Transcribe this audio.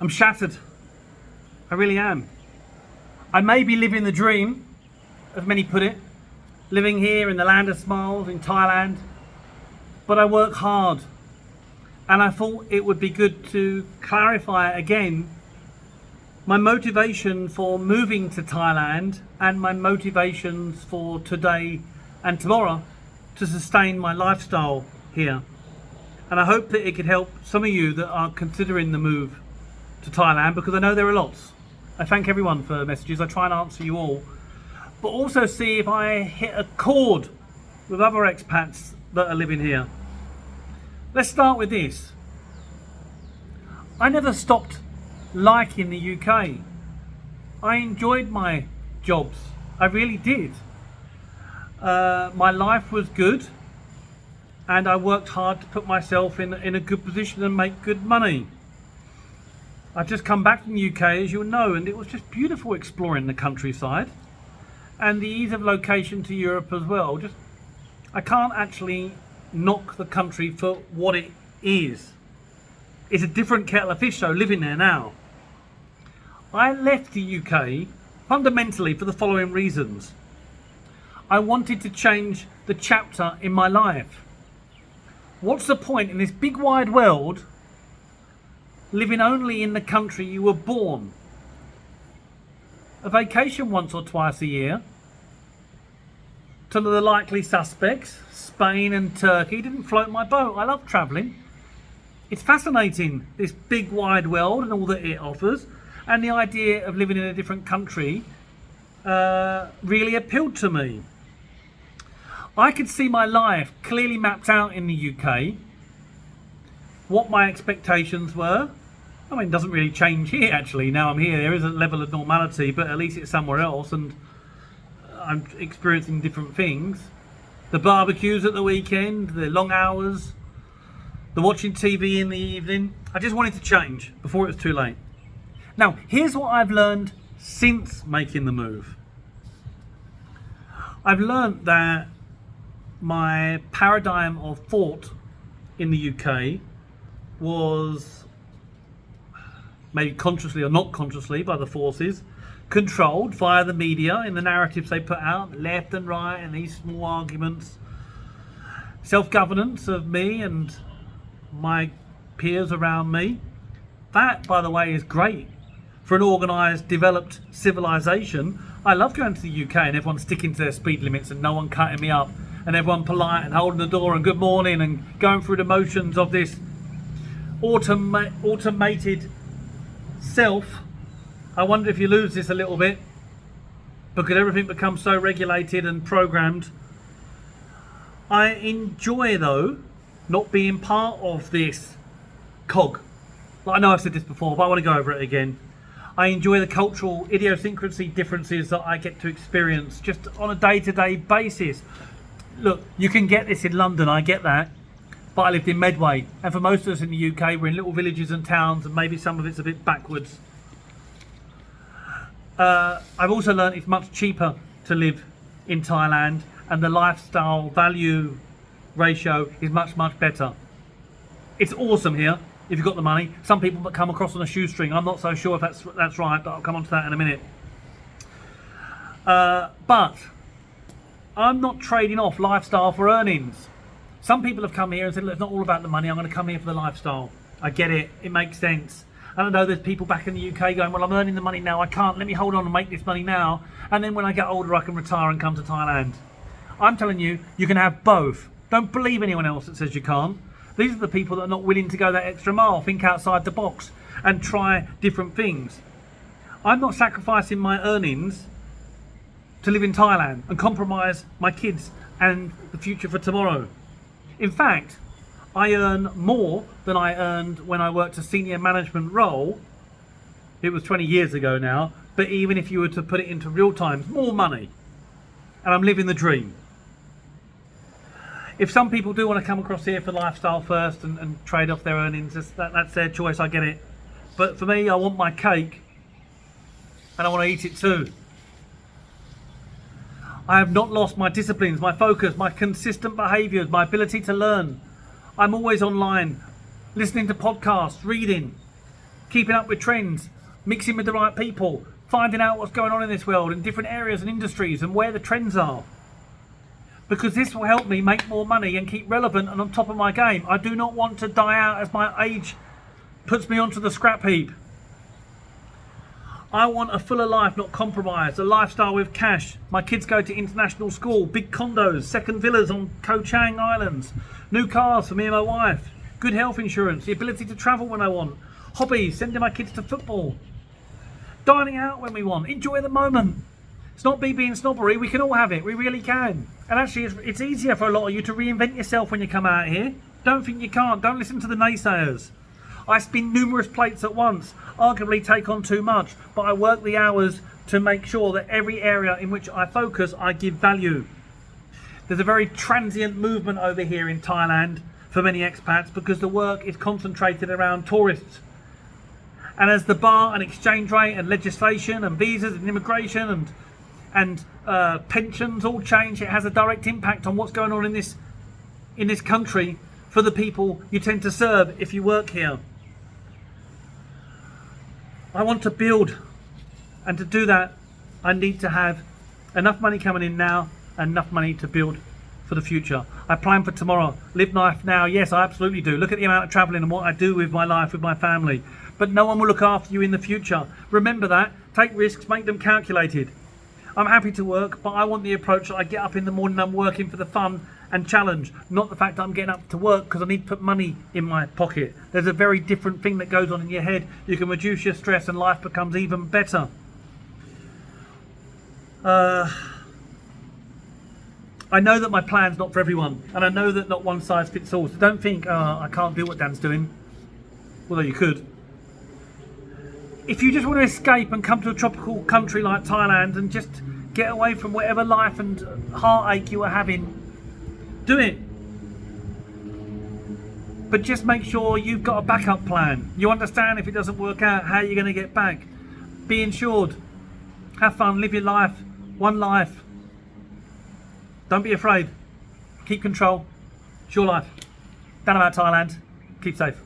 I'm shattered. I really am. I may be living the dream, as many put it, living here in the land of smiles in Thailand, but I work hard. And I thought it would be good to clarify again my motivation for moving to Thailand and my motivations for today and tomorrow to sustain my lifestyle here. And I hope that it could help some of you that are considering the move to Thailand, because I know there are lots. I thank everyone for messages. I try and answer you all, but also see if I hit a chord with other expats that are living here. Let's start with this. I never stopped liking the UK. I enjoyed my jobs. I really did. My life was good, and I worked hard to put myself in a good position and make good money. I've just come back from the UK, as you'll know, and it was just beautiful exploring the countryside and the ease of location to Europe as well. I can't actually knock the country for what it is. It's a different kettle of fish though, living there now. I left the UK fundamentally for the following reasons. I wanted to change the chapter in my life. What's the point in this big wide world living only in the country you were born? A vacation once or twice a year to the likely suspects, Spain and Turkey, didn't float my boat. I love travelling. It's fascinating, this big wide world and all that it offers, and the idea of living in a different country really appealed to me. I could see my life clearly mapped out in the UK, what my expectations were. I mean, it doesn't really change here actually. Now I'm here, there is a level of normality, but at least it's somewhere else and I'm experiencing different things. The barbecues at the weekend, the long hours, the watching TV in the evening. I just wanted to change before it was too late. Now, here's what I've learned since making the move. I've learned that my paradigm of thought in the UK was, maybe consciously or not consciously by the forces, controlled via the media in the narratives they put out, left and right, and these small arguments. Self-governance of me and my peers around me. That, by the way, is great for an organised, developed civilization. I love going to the UK and everyone sticking to their speed limits and no one cutting me up and everyone polite and holding the door and good morning and going through the motions of this automated self. I wonder if you lose this a little bit because everything becomes so regulated and programmed. I enjoy though not being part of this cog. Like, I know I've said this before, but I want to go over it again. I enjoy the cultural idiosyncrasy differences that I get to experience just on a day-to-day basis. Look, you can get this in London, I get that, but I lived in Medway, and for most of us in the UK, we're in little villages and towns, and maybe some of it's a bit backwards. I've also learned it's much cheaper to live in Thailand, and the lifestyle value ratio is much, much better. It's awesome here if you've got the money. Some people come across on a shoestring. I'm not so sure if that's right, but I'll come on to that in a minute. But I'm not trading off lifestyle for earnings. Some people have come here and said, look, it's not all about the money, I'm going to come here for the lifestyle. I get it, it makes sense. And I know there's people back in the UK going, well, I'm earning the money now, I can't, let me hold on and make this money now, and then when I get older I can retire and come to Thailand. I'm telling you, you can have both. Don't believe anyone else that says you can't. These are the people that are not willing to go that extra mile, think outside the box and try different things. I'm not sacrificing my earnings to live in Thailand and compromise my kids and the future for tomorrow. In fact, I earn more than I earned when I worked a senior management role. It was 20 years ago now, but even if you were to put it into real times, more money. And I'm living the dream. If some people do want to come across here for lifestyle first and trade off their earnings, that's their choice, I get it. But for me, I want my cake and I want to eat it too. I have not lost my disciplines, my focus, my consistent behaviours, my ability to learn. I'm always online, listening to podcasts, reading, keeping up with trends, mixing with the right people, finding out what's going on in this world in different areas and industries and where the trends are. Because this will help me make more money and keep relevant and on top of my game. I do not want to die out as my age puts me onto the scrap heap. I want a fuller life, not compromised, a lifestyle with cash. My kids go to international school, big condos, second villas on Koh Chang Islands, new cars for me and my wife, good health insurance, the ability to travel when I want, hobbies, sending my kids to football, dining out when we want, enjoy the moment. It's not me being snobbery, we can all have it, we really can. And actually it's easier for a lot of you to reinvent yourself when you come out here. Don't think you can't, don't listen to the naysayers. I spin numerous plates at once, arguably take on too much, but I work the hours to make sure that every area in which I focus, I give value. There's a very transient movement over here in Thailand for many expats because the work is concentrated around tourists. And as the bar and exchange rate and legislation and visas and immigration and pensions all change, it has a direct impact on what's going on in this country for the people you tend to serve if you work here. I want to build, and to do that I need to have enough money coming in now and enough money to build for the future. I plan for tomorrow, live life now. Yes, I absolutely do. Look at the amount of travelling and what I do with my life, with my family. But no one will look after you in the future. Remember that. Take risks, make them calculated. I'm happy to work, but I want the approach that I get up in the morning, I'm working for the fun and challenge, not the fact that I'm getting up to work because I need to put money in my pocket. There's a very different thing that goes on in your head. You can reduce your stress and life becomes even better. I know that my plan's not for everyone, and I know that not one size fits all, so don't think, I can't do what Dan's doing, although you could. If you just want to escape and come to a tropical country like Thailand and just get away from whatever life and heartache you are having, do it. But just make sure you've got a backup plan. You understand if it doesn't work out, how you're going to get back. Be insured. Have fun, live your life. One life. Don't be afraid. Keep control. It's your life. Down about Thailand. Keep safe.